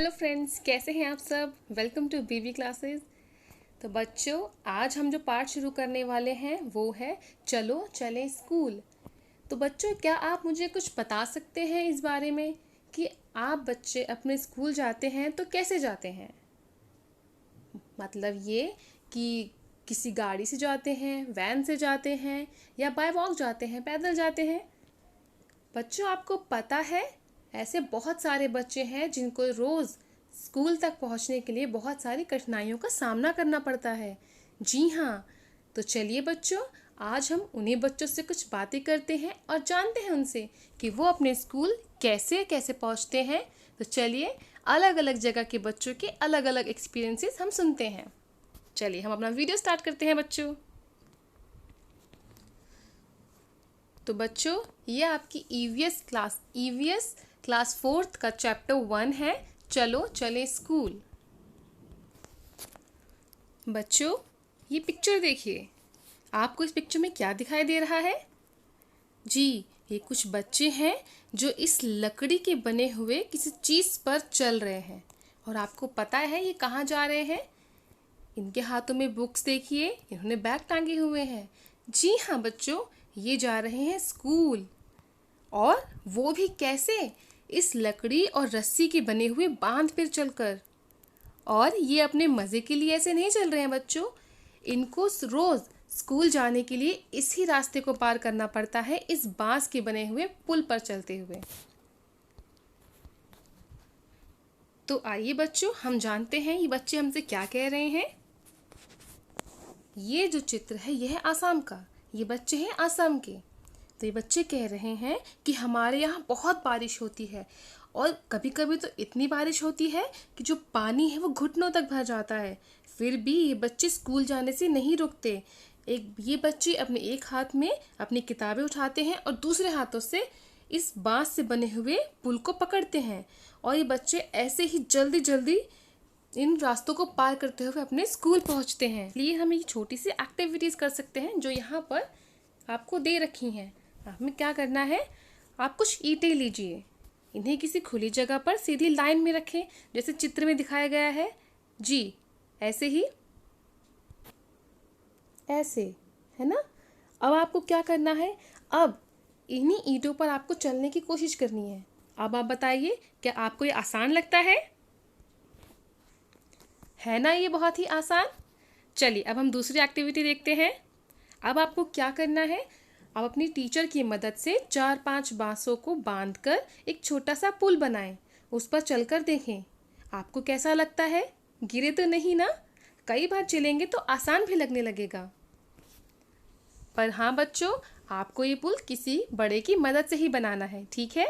Hello friends, कैसे हैं आप सब। Welcome to BB classes. तो बच्चों, आज हम जो पाठ शुरू करने वाले हैं वो है चलो चलें स्कूल। तो बच्चों, क्या आप मुझे कुछ बता सकते हैं इस बारे में कि आप बच्चे अपने स्कूल जाते हैं तो कैसे जाते हैं। मतलब ये कि किसी गाड़ी से जाते हैं, वैन से जाते हैं, या बाय वॉक जाते हैं, पैदल जाते हैं। बच्चों, आपको पता है ऐसे बहुत सारे बच्चे हैं जिनको रोज़ स्कूल तक पहुंचने के लिए बहुत सारी कठिनाइयों का सामना करना पड़ता है। जी हाँ, तो चलिए बच्चों, आज हम उन्हीं बच्चों से कुछ बातें करते हैं और जानते हैं उनसे कि वो अपने स्कूल कैसे कैसे पहुंचते हैं। तो चलिए, अलग अलग जगह के बच्चों के अलग अलग एक्सपीरियंसेस हम सुनते हैं। चलिए हम अपना वीडियो स्टार्ट करते हैं बच्चों। तो बच्चों, ये आपकी ईवीएस क्लास 4th का चैप्टर 1 है, चलो चले स्कूल। बच्चों, ये पिक्चर देखिए। आपको इस पिक्चर में क्या दिखाई दे रहा है। जी, ये कुछ बच्चे हैं जो इस लकड़ी के बने हुए किसी चीज़ पर चल रहे हैं। और आपको पता है ये कहाँ जा रहे हैं। इनके हाथों में बुक्स देखिए, इन्होंने बैग टांगे हुए हैं। जी हाँ बच्चों, ये जा रहे हैं स्कूल। और वो भी कैसे, इस लकड़ी और रस्सी के बने हुए बांध पर चलकर। और ये अपने मज़े के लिए ऐसे नहीं चल रहे हैं बच्चों, इनको रोज़ स्कूल जाने के लिए इसी रास्ते को पार करना पड़ता है, इस बांस के बने हुए पुल पर चलते हुए। तो आइए बच्चों, हम जानते हैं ये बच्चे हमसे क्या कह रहे हैं। ये जो चित्र है यह है आसाम का। ये बच्चे हैं आसाम के। तो ये बच्चे कह रहे हैं कि हमारे यहाँ बहुत बारिश होती है और कभी कभी तो इतनी बारिश होती है कि जो पानी है वो घुटनों तक भर जाता है। फिर भी ये बच्चे स्कूल जाने से नहीं रुकते। ये बच्चे अपने एक हाथ में अपनी किताबें उठाते हैं और दूसरे हाथों से इस बांस से बने हुए पुल को पकड़ते हैं। और ये बच्चे ऐसे ही जल्दी जल्दी इन रास्तों को पार करते हुए अपने स्कूल पहुंचते हैं। इसलिए हम ये छोटी सी एक्टिविटीज़ कर सकते हैं जो यहाँ पर आपको दे रखी हैं। हमें क्या करना है, आप कुछ ईंटें लीजिए, इन्हें किसी खुली जगह पर सीधी लाइन में रखें, जैसे चित्र में दिखाया गया है। जी, ऐसे ही, ऐसे, है ना। अब आपको क्या करना है, अब इन्हीं ईंटों पर आपको चलने की कोशिश करनी है। अब आप बताइए, क्या आपको ये आसान लगता है ना। ये बहुत ही आसान। चलिए अब हम दूसरी एक्टिविटी देखते हैं। अब आपको क्या करना है, आप अपनी टीचर की मदद से 4-5 बांसों को बांधकर एक छोटा सा पुल बनाएं। उस पर चलकर देखें आपको कैसा लगता है। गिरे तो नहीं ना। कई बार चलेंगे तो आसान भी लगने लगेगा। पर हाँ बच्चों, आपको ये पुल किसी बड़े की मदद से ही बनाना है, ठीक है।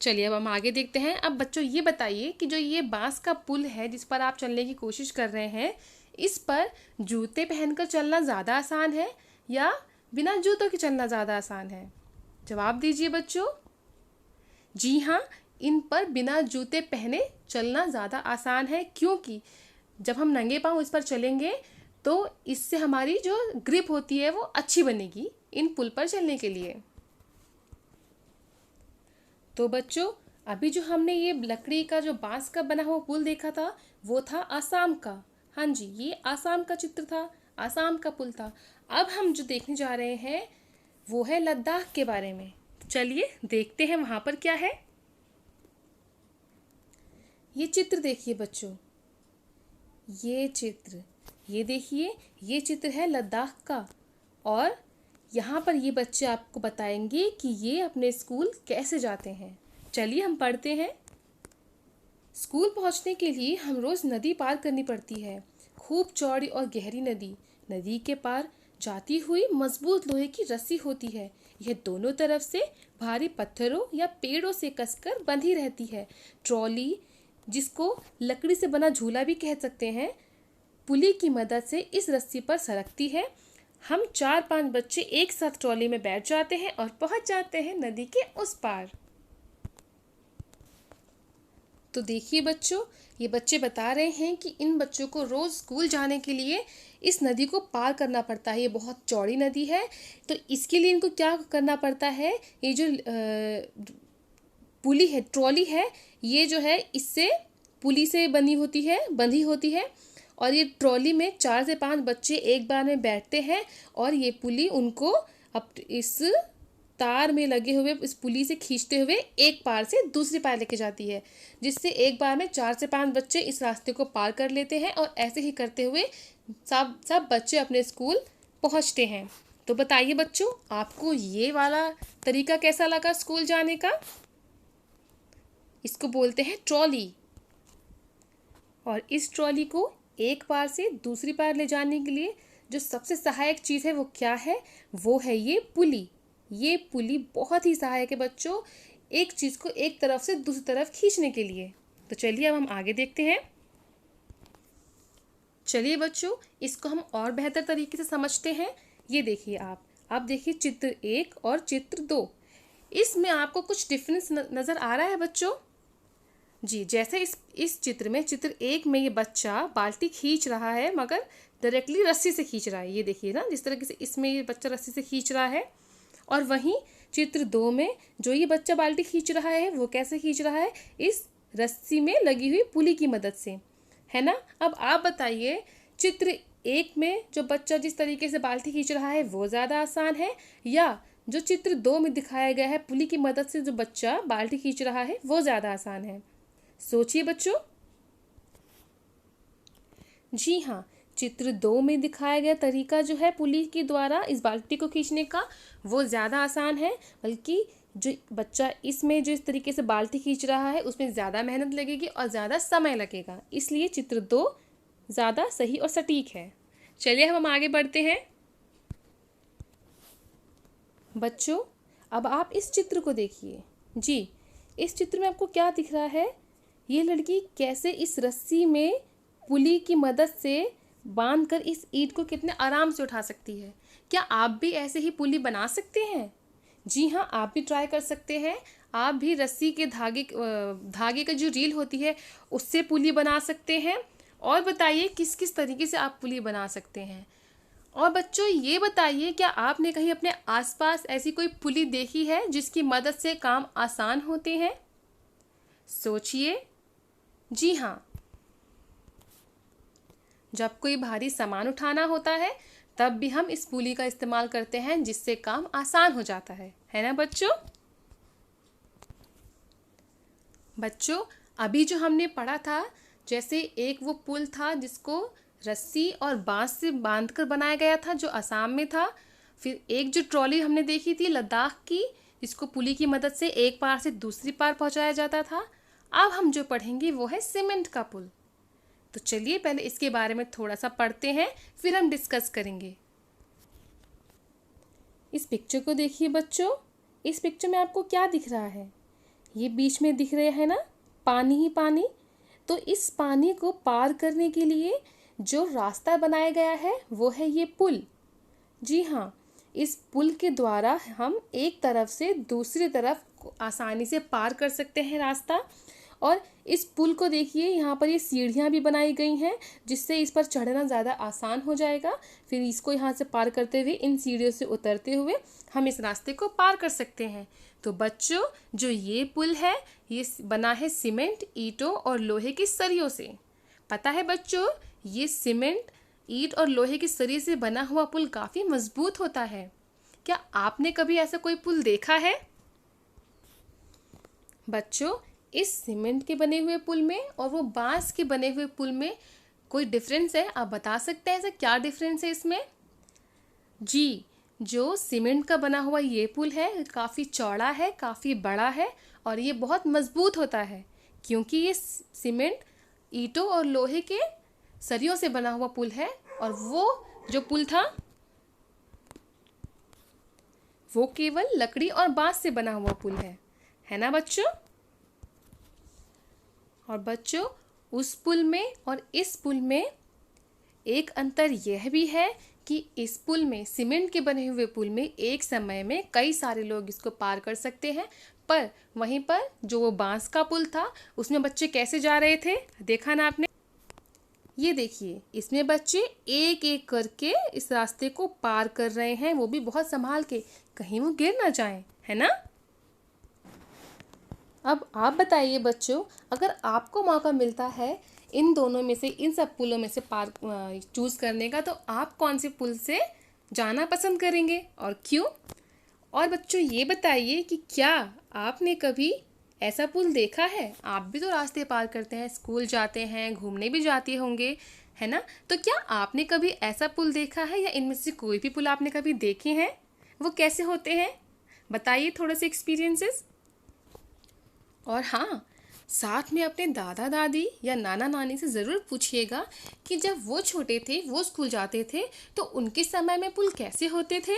चलिए अब हम आगे देखते हैं। अब बच्चों ये बताइए कि जो ये बांस का पुल है जिस पर आप चलने की कोशिश कर रहे हैं, इस पर जूते पहनकर चलना ज़्यादा आसान है या बिना जूतों के चलना ज़्यादा आसान है। जवाब दीजिए बच्चों। जी हाँ, इन पर बिना जूते पहने चलना ज़्यादा आसान है, क्योंकि जब हम नंगे पाँव इस पर चलेंगे तो इससे हमारी जो ग्रिप होती है वो अच्छी बनेगी इन पुल पर चलने के लिए। तो बच्चों, अभी जो हमने ये लकड़ी का जो बांस का बना हुआ पुल देखा था वो था आसाम का। हाँ जी, ये आसाम का चित्र था, आसाम का पुल था। अब हम जो देखने जा रहे हैं वो है लद्दाख के बारे में। चलिए देखते हैं वहाँ पर क्या है। ये चित्र देखिए बच्चों, ये देखिए, ये चित्र है लद्दाख का। और यहाँ पर ये बच्चे आपको बताएंगे कि ये अपने स्कूल कैसे जाते हैं। चलिए हम पढ़ते हैं। स्कूल पहुँचने के लिए हम रोज़ नदी पार करनी पड़ती है। खूब चौड़ी और गहरी नदी। नदी के पार जाती हुई मजबूत लोहे की रस्सी होती है। यह दोनों तरफ से भारी पत्थरों या पेड़ों से कसकर बंधी रहती है। ट्रॉली, जिसको लकड़ी से बना झूला भी कह सकते हैं, पुली की मदद से इस रस्सी पर सरकती है। हम 4-5 बच्चे एक साथ ट्रॉली में बैठ जाते हैं और पहुंच जाते हैं नदी के उस पार। तो देखिए बच्चों, ये बच्चे बता रहे हैं कि इन बच्चों को रोज़ स्कूल जाने के लिए इस नदी को पार करना पड़ता है। ये बहुत चौड़ी नदी है, तो इसके लिए इनको क्या करना पड़ता है, ये जो पुली है, ट्रॉली है, ये जो है इससे पुली से बंधी होती है और ये ट्रॉली में 4 से 5 बच्चे एक बार में बैठते हैं और ये पुली उनको अब इस तार में लगे हुए इस पुली से खींचते हुए एक पार से दूसरी पार लेके जाती है, जिससे एक बार में 4 से 5 बच्चे इस रास्ते को पार कर लेते हैं और ऐसे ही करते हुए सब बच्चे अपने स्कूल पहुंचते हैं। तो बताइए बच्चों, आपको ये वाला तरीका कैसा लगा स्कूल जाने का? इसको बोलते हैं ट्रॉली। और इस ट्रॉली को एक पार से दूसरी पार ले जाने के लिए जो सबसे सहायक चीज़ है वो क्या है? वो है ये पुली। ये पुली बहुत ही सहायक है बच्चों, एक चीज़ को एक तरफ से दूसरी तरफ खींचने के लिए। तो चलिए अब हम आगे देखते हैं। चलिए बच्चों, इसको हम और बेहतर तरीके से समझते हैं। ये देखिए आप देखिए चित्र 1 और चित्र 2। इसमें आपको कुछ डिफरेंस नज़र आ रहा है बच्चों? जी, जैसे इस चित्र में, चित्र 1 में ये बच्चा बाल्टी खींच रहा है मगर डायरेक्टली रस्सी से खींच रहा है। ये देखिए ना, जिस तरीके से इसमें ये बच्चा रस्सी से खींच रहा है। और वहीं चित्र 2 में जो ये बच्चा बाल्टी खींच रहा है वो कैसे खींच रहा है? इस रस्सी में लगी हुई पुली की मदद से, है ना। अब आप बताइए, चित्र 1 में जो बच्चा जिस तरीके से बाल्टी खींच रहा है वो ज़्यादा आसान है, या जो चित्र 2 में दिखाया गया है पुली की मदद से जो बच्चा बाल्टी खींच रहा है वो ज़्यादा आसान है? सोचिए बच्चों। जी हाँ, चित्र 2 में दिखाया गया तरीका जो है पुली के द्वारा इस बाल्टी को खींचने का वो ज़्यादा आसान है, बल्कि जो बच्चा इसमें जो इस तरीके से बाल्टी खींच रहा है उसमें ज़्यादा मेहनत लगेगी और ज़्यादा समय लगेगा। इसलिए चित्र 2 ज़्यादा सही और सटीक है। चलिए हम आगे बढ़ते हैं। बच्चों, अब आप इस चित्र को देखिए। जी, इस चित्र में आपको क्या दिख रहा है? ये लड़की कैसे इस रस्सी में पुली की मदद से बांधकर इस ईंट को कितने आराम से उठा सकती है। क्या आप भी ऐसे ही पुली बना सकते हैं? जी हाँ, आप भी ट्राई कर सकते हैं। आप भी रस्सी के धागे का जो रील होती है उससे पुली बना सकते हैं। और बताइए किस किस तरीके से आप पुली बना सकते हैं। और बच्चों, ये बताइए, क्या आपने कहीं अपने आसपास ऐसी कोई पुली देखी है जिसकी मदद से काम आसान होते हैं? सोचिए। जी हाँ, जब कोई भारी सामान उठाना होता है तब भी हम इस पुली का इस्तेमाल करते हैं, जिससे काम आसान हो जाता है ना बच्चों? बच्चों, अभी जो हमने पढ़ा था, जैसे एक वो पुल था जिसको रस्सी और बांस से बांधकर बनाया गया था जो असम में था। फिर एक जो ट्रॉली हमने देखी थी लद्दाख की, जिसको पुली की मदद से एक पार से दूसरी पार पहुंचाया जाता था। अब हम जो पढ़ेंगे वो है सीमेंट का पुल। तो चलिए पहले इसके बारे में थोड़ा सा पढ़ते हैं, फिर हम डिस्कस करेंगे। इस पिक्चर को देखिए बच्चों। इस पिक्चर में आपको क्या दिख रहा है? ये बीच में दिख रहे हैं ना, पानी ही पानी। तो इस पानी को पार करने के लिए जो रास्ता बनाया गया है वो है ये पुल। जी हाँ, इस पुल के द्वारा हम एक तरफ से दूसरी तरफ आसानी से पार कर सकते हैं रास्ता। और इस पुल को देखिए, यहाँ पर ये सीढ़ियाँ भी बनाई गई हैं जिससे इस पर चढ़ना ज़्यादा आसान हो जाएगा। फिर इसको यहाँ से पार करते हुए, इन सीढ़ियों से उतरते हुए हम इस रास्ते को पार कर सकते हैं। तो बच्चों, जो ये पुल है ये बना है सीमेंट, ईंटों और लोहे की सरियों से। पता है बच्चों, ये सीमेंट, ईंट और लोहे की सरिये से बना हुआ पुल काफ़ी मजबूत होता है। क्या आपने कभी ऐसा कोई पुल देखा है? बच्चों, इस सीमेंट के बने हुए पुल में और वो बांस के बने हुए पुल में कोई डिफरेंस है? आप बता सकते हैं ऐसा क्या डिफरेंस है इसमें? जी, जो सीमेंट का बना हुआ ये पुल है काफ़ी चौड़ा है, काफ़ी बड़ा है और ये बहुत मजबूत होता है, क्योंकि ये सीमेंट, ईंटों और लोहे के सरियों से बना हुआ पुल है। और वो जो पुल था वो केवल लकड़ी और बांस से बना हुआ पुल है ना बच्चों? और बच्चों, उस पुल में और इस पुल में एक अंतर यह भी है कि इस पुल में, सीमेंट के बने हुए पुल में, एक समय में कई सारे लोग इसको पार कर सकते हैं। पर वहीं पर जो वो बांस का पुल था उसमें बच्चे कैसे जा रहे थे, देखा ना आपने? ये देखिए, इसमें बच्चे एक एक करके इस रास्ते को पार कर रहे हैं, वो भी बहुत संभाल के, कहीं वो गिर ना जाएं, है ना? अब आप बताइए बच्चों, अगर आपको मौका मिलता है इन दोनों में से, इन सब पुलों में से पार चूज करने का, तो आप कौन से पुल से जाना पसंद करेंगे और क्यों? और बच्चों ये बताइए कि क्या आपने कभी ऐसा पुल देखा है? आप भी तो रास्ते पार करते हैं, स्कूल जाते हैं, घूमने भी जाते होंगे, है ना? तो क्या आपने कभी ऐसा पुल देखा है, या इनमें से कोई भी पुल आपने कभी देखे हैं? वो कैसे होते हैं? बताइए थोड़े से एक्सपीरियंसेस। और हाँ, साथ में अपने दादा दादी या नाना नानी से ज़रूर पूछिएगा कि जब वो छोटे थे, वो स्कूल जाते थे, तो उनके समय में पुल कैसे होते थे।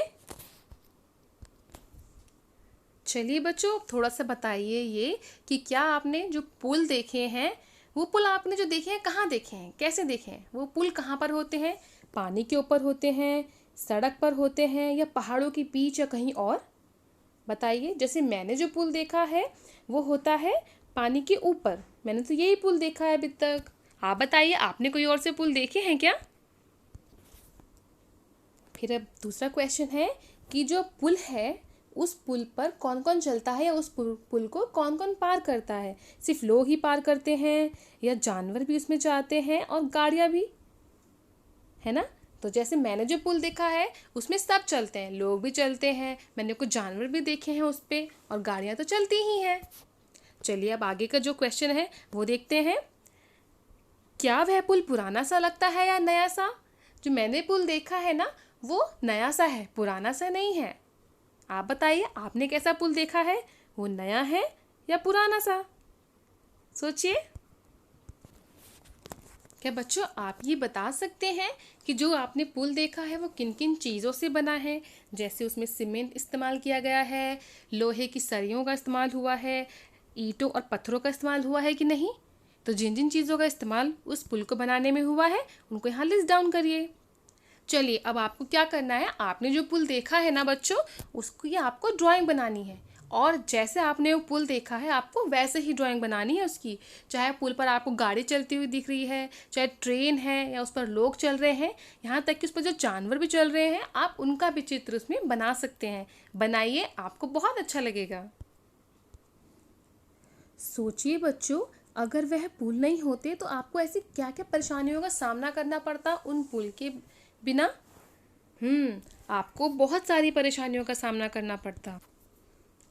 चलिए बच्चों, थोड़ा सा बताइए ये कि क्या आपने जो पुल देखे हैं, वो पुल आपने जो देखे हैं कहाँ देखे हैं, कैसे देखे हैं? वो पुल कहाँ पर होते हैं? पानी के ऊपर होते हैं, सड़क पर होते हैं, या पहाड़ों के बीच, या कहीं और? बताइए। जैसे मैंने जो पुल देखा है वो होता है पानी के ऊपर। मैंने तो यही पुल देखा है अभी तक। आप बताइए, आपने कोई और से पुल देखे हैं क्या? फिर अब दूसरा क्वेश्चन है कि जो पुल है, उस पुल पर कौन कौन चलता है, या उस पुल को कौन कौन पार करता है? सिर्फ लोग ही पार करते हैं, या जानवर भी उसमें जाते हैं, और गाड़ियाँ भी, है ना? तो जैसे मैंने जो पुल देखा है उसमें सब चलते हैं, लोग भी चलते हैं, मैंने कुछ जानवर भी देखे हैं उस पे, और गाड़ियाँ तो चलती ही हैं। चलिए अब आगे का जो क्वेश्चन है वो देखते हैं। क्या वह पुल पुराना सा लगता है या नया सा? जो मैंने पुल देखा है ना, वो नया सा है, पुराना सा नहीं है। आप बताइए, आपने कैसा पुल देखा है? वो नया है या पुराना सा? सोचिए। क्या बच्चों आप ये बता सकते हैं कि जो आपने पुल देखा है वो किन किन चीज़ों से बना है? जैसे उसमें सीमेंट इस्तेमाल किया गया है, लोहे की सरियों का इस्तेमाल हुआ है, ईंटों और पत्थरों का इस्तेमाल हुआ है कि नहीं? तो जिन जिन चीज़ों का इस्तेमाल उस पुल को बनाने में हुआ है उनको यहाँ लिस्ट डाउन करिए। चलिए अब आपको क्या करना है, आपने जो पुल देखा है ना बच्चों, उसको ये आपको ड्राइंग बनानी है, और जैसे आपने वो पुल देखा है आपको वैसे ही ड्राइंग बनानी है उसकी। चाहे पुल पर आपको गाड़ी चलती हुई दिख रही है, चाहे ट्रेन है, या उस पर लोग चल रहे हैं, यहाँ तक कि उस पर जो जानवर भी चल रहे हैं, आप उनका भी चित्र उसमें बना सकते हैं। बनाइए, आपको बहुत अच्छा लगेगा। सोचिए बच्चों, अगर वह पुल नहीं होते तो आपको ऐसी क्या क्या परेशानियों का सामना करना पड़ता उन पुल के बिना? आपको बहुत सारी परेशानियों का सामना करना पड़ता।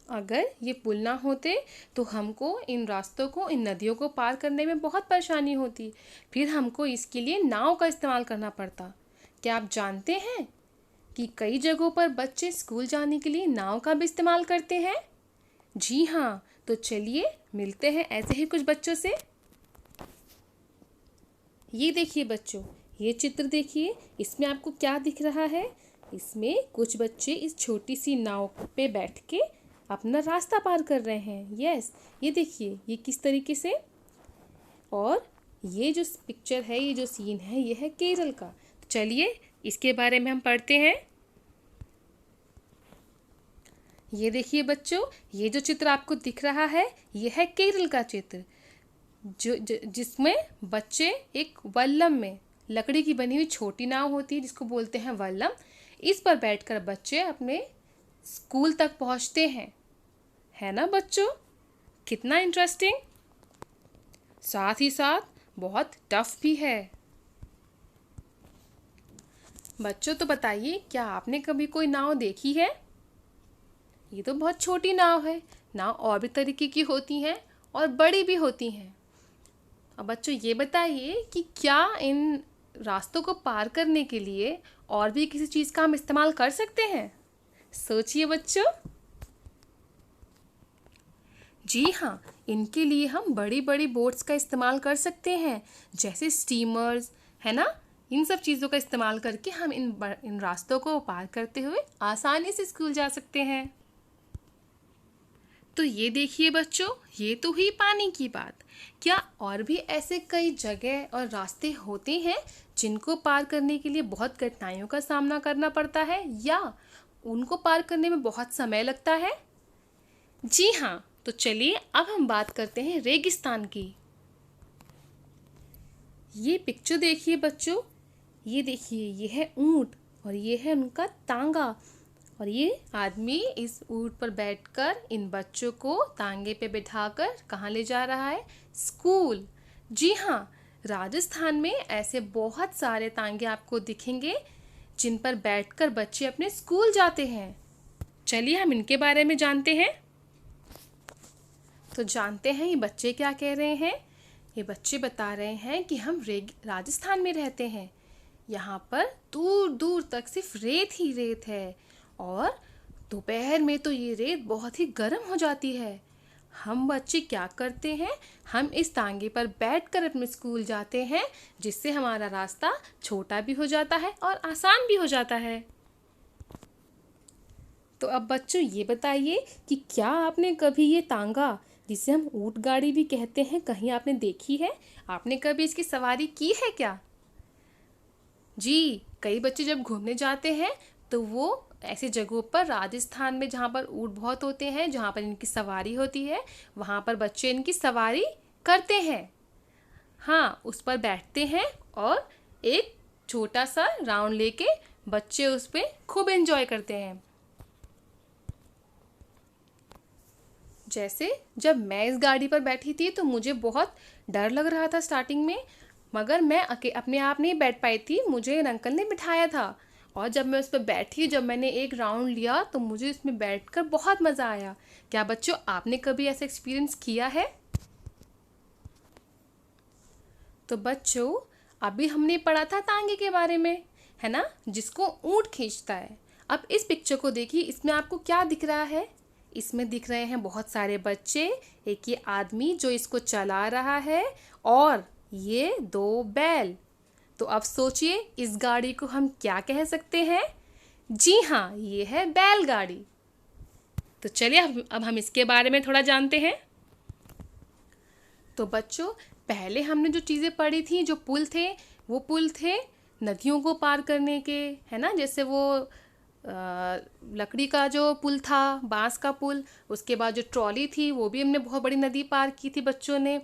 अगर ये पुल ना होते तो हमको इन रास्तों को, इन नदियों को पार करने में बहुत परेशानी होती। फिर हमको इसके लिए नाव का इस्तेमाल करना पड़ता। क्या आप जानते हैं कि कई जगहों पर बच्चे स्कूल जाने के लिए नाव का भी इस्तेमाल करते हैं? जी हाँ, तो चलिए मिलते हैं ऐसे ही कुछ बच्चों से। ये देखिए बच्चों, ये चित्र देखिए, इसमें आपको क्या दिख रहा है? इसमें कुछ बच्चे इस छोटी सी नाव पे बैठ के अपना रास्ता पार कर रहे हैं। यस, ये देखिए ये किस तरीके से। और ये जो पिक्चर है, ये जो सीन है, ये है केरल का। तो चलिए इसके बारे में हम पढ़ते हैं। ये देखिए बच्चों, ये जो चित्र आपको दिख रहा है, ये है केरल का चित्र, जिसमें बच्चे एक वल्लम में, लकड़ी की बनी हुई छोटी नाव होती है जिसको बोलते हैं वल्लम, इस पर बैठकर बच्चे अपने स्कूल तक पहुंचते हैं। है ना बच्चों? कितना इंटरेस्टिंग, साथ ही साथ बहुत टफ भी है। बच्चों तो बताइए, क्या आपने कभी कोई नाव देखी है? ये तो बहुत छोटी नाव है। नाव और भी तरीके की होती हैं और बड़ी भी होती हैं। अब बच्चों ये बताइए कि क्या इन रास्तों को पार करने के लिए और भी किसी चीज़ का हम इस्तेमाल कर सकते हैं? सोचिए बच्चों। जी हाँ, इनके लिए हम बड़ी बड़ी बोट्स का इस्तेमाल कर सकते हैं, जैसे स्टीमर्स, है ना? इन सब चीज़ों का इस्तेमाल करके हम इन रास्तों को पार करते हुए आसानी से स्कूल जा सकते हैं। तो ये देखिए बच्चों, ये तो हुई पानी की बात। क्या और भी ऐसे कई जगह और रास्ते होते हैं जिनको पार करने के लिए बहुत कठिनाइयों का सामना करना पड़ता है, या उनको पार करने में बहुत समय लगता है? जी हाँ, तो चलिए अब हम बात करते हैं रेगिस्तान की। ये पिक्चर देखिए बच्चों, ये देखिए, ये है ऊंट और ये है उनका तांगा, और ये आदमी इस ऊँट पर बैठकर इन बच्चों को तांगे पे बिठाकर कहाँ ले जा रहा है? स्कूल। जी हाँ, राजस्थान में ऐसे बहुत सारे तांगे आपको दिखेंगे जिन पर बैठकर बच्चे अपने स्कूल जाते हैं। चलिए हम इनके बारे में जानते हैं। तो जानते हैं ये बच्चे क्या कह रहे हैं। ये बच्चे बता रहे हैं कि हम राजस्थान में रहते हैं, यहाँ पर दूर दूर तक सिर्फ रेत ही रेत है और दोपहर में तो ये रेत बहुत ही गर्म हो जाती है। हम बच्चे क्या करते हैं, हम इस तांगे पर बैठकर अपने स्कूल जाते हैं, जिससे हमारा रास्ता छोटा भी हो जाता है और आसान भी हो जाता है। तो अब बच्चों ये बताइए कि क्या आपने कभी ये तांगा, जिसे हम ऊँट गाड़ी भी कहते हैं, कहीं आपने देखी है? आपने कभी इसकी सवारी की है क्या? जी, कई बच्चे जब घूमने जाते हैं तो वो ऐसी जगहों पर राजस्थान में जहाँ पर ऊँट बहुत होते हैं, जहाँ पर इनकी सवारी होती है, वहाँ पर बच्चे इनकी सवारी करते हैं। हाँ, उस पर बैठते हैं और एक छोटा सा राउंड लेके बच्चे उस पर खूब एंजॉय करते हैं। जैसे जब मैं इस गाड़ी पर बैठी थी तो मुझे बहुत डर लग रहा था स्टार्टिंग में, मगर मैं अपने आप नहीं बैठ पाई थी, मुझे एक अंकल ने बिठाया था और जब मैं उस पर बैठी, जब मैंने एक राउंड लिया तो मुझे इसमें बैठकर बहुत मज़ा आया। क्या बच्चों आपने कभी ऐसा एक्सपीरियंस किया है? तो बच्चों अभी हमने पढ़ा था तांगे के बारे में, है ना, जिसको ऊँट खींचता है। अब इस पिक्चर को देखिए, इसमें आपको क्या दिख रहा है? इसमें दिख रहे हैं बहुत सारे बच्चे, एक ये आदमी जो इसको चला रहा है और ये 2 बैल। तो अब सोचिए इस गाड़ी को हम क्या कह सकते हैं? जी हाँ, ये है बैलगाड़ी। तो चलिए अब हम इसके बारे में थोड़ा जानते हैं। तो बच्चों पहले हमने जो चीज़ें पढ़ी थी, जो पुल थे, वो पुल थे नदियों को पार करने के, है ना, जैसे वो लकड़ी का जो पुल था, बांस का पुल। उसके बाद जो ट्रॉली थी वो भी हमने बहुत बड़ी नदी पार की थी बच्चों ने।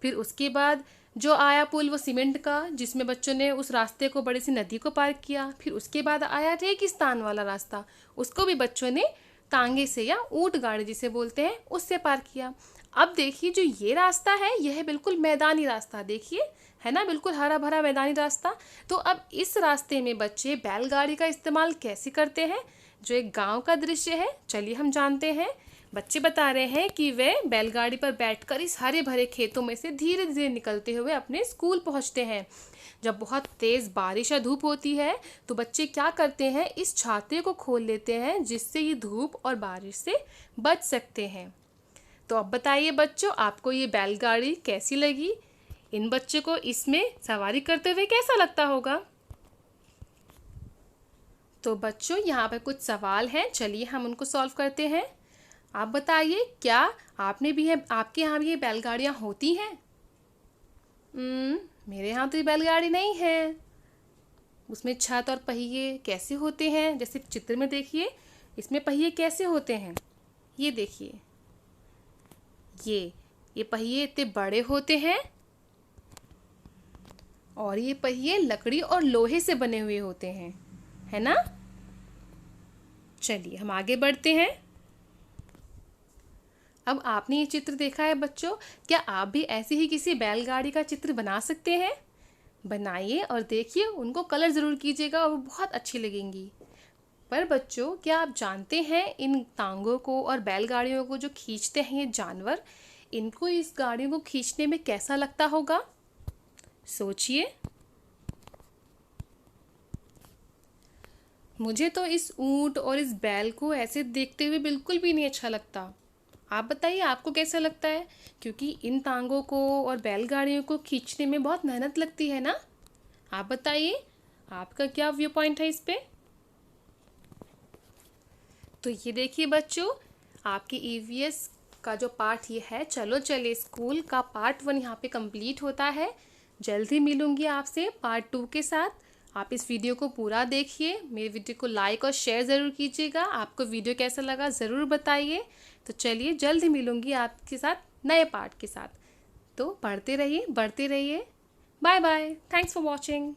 फिर उसके बाद जो आया पुल वो सीमेंट का, जिसमें बच्चों ने उस रास्ते को, बड़ी सी नदी को पार किया। फिर उसके बाद आया रेगिस्तान वाला रास्ता, उसको भी बच्चों ने तांगे से या ऊँट गाड़ी जिसे बोलते हैं उससे पार किया। अब देखिए जो ये रास्ता है यह है बिल्कुल मैदानी रास्ता, देखिए, है ना, बिल्कुल हरा भरा मैदानी रास्ता। तो अब इस रास्ते में बच्चे बैलगाड़ी का इस्तेमाल कैसे करते हैं, जो एक गांव का दृश्य है, चलिए हम जानते हैं। बच्चे बता रहे हैं कि वे बैलगाड़ी पर बैठकर इस हरे भरे खेतों में से धीरे धीरे निकलते हुए अपने स्कूल पहुंचते हैं। जब बहुत तेज़ बारिश या धूप होती है तो बच्चे क्या करते हैं, इस छाते को खोल लेते हैं, जिससे ये धूप और बारिश से बच सकते हैं। तो अब बताइए बच्चों, आपको ये बैलगाड़ी कैसी लगी? इन बच्चों को इसमें सवारी करते हुए कैसा लगता होगा? तो बच्चों यहाँ पर कुछ सवाल हैं, चलिए हम उनको सॉल्व करते हैं। आप बताइए, क्या आपने भी है, आपके यहाँ भी ये बैलगाड़ियाँ होती हैं? मेरे यहाँ तो ये बैलगाड़ी नहीं है। उसमें छत और पहिए कैसे होते हैं? जैसे चित्र में देखिए, इसमें पहिए कैसे होते हैं, ये देखिए, ये पहिए इतने बड़े होते हैं और ये पहिए लकड़ी और लोहे से बने हुए होते हैं, है ना। चलिए हम आगे बढ़ते हैं। अब आपने ये चित्र देखा है बच्चों, क्या आप भी ऐसी ही किसी बैलगाड़ी का चित्र बना सकते हैं? बनाइए और देखिए, उनको कलर ज़रूर कीजिएगा और वो बहुत अच्छी लगेंगी। पर बच्चों क्या आप जानते हैं इन टांगों को और बैलगाड़ियों को जो खींचते हैं ये जानवर, इनको इस गाड़ियों को खींचने में कैसा लगता होगा? सोचिए। मुझे तो इस ऊँट और इस बैल को ऐसे देखते हुए बिल्कुल भी नहीं अच्छा लगता। आप बताइए आपको कैसा लगता है? क्योंकि इन टांगों को और बैलगाड़ियों को खींचने में बहुत मेहनत लगती है ना। आप बताइए आपका क्या व्यू पॉइंट है इस पे? तो ये देखिए बच्चों, आपकी ईवीएस का जो पार्ट ये है चलो चले स्कूल का पार्ट 1 यहाँ पे कंप्लीट होता है। जल्दी मिलूंगी आपसे पार्ट 2 के साथ। आप इस वीडियो को पूरा देखिए, मेरे वीडियो को लाइक और शेयर ज़रूर कीजिएगा। आपको वीडियो कैसा लगा ज़रूर बताइए। तो चलिए जल्दी मिलूंगी आपके साथ नए पार्ट के साथ। तो पढ़ते रहिए, बढ़ते रहिए। Bye bye, thanks for watching.